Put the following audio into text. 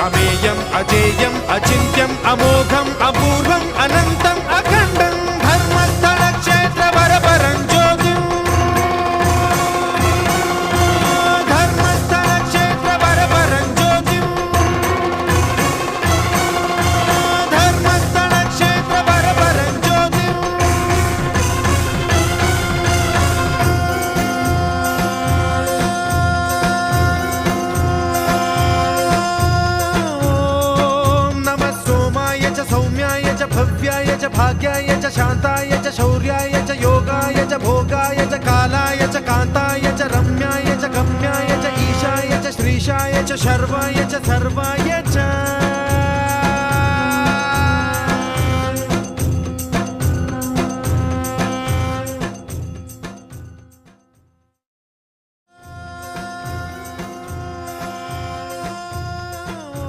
अमेयम् अजेयम् अचिन्त्यम् अमोघम् अपूर्वम् अनन्तम् अखण्डम् धर्मस्थल क्षेत्र वरपरं ज्योतिम् धर्मस्थल क्षेत्र वरपरं ज्योतिम् धर्मस्थल क्षेत्र वरपरं ज्योतिम् सौम्याय च भव्याय च भाग्याय च शान्ताय च शौर्याय च योगाय च भोगाय च कालाय च कान्ताय च रम्याय च गम्याय च ईशाय च श्रीशाय च शर्वाय च सर्वाय च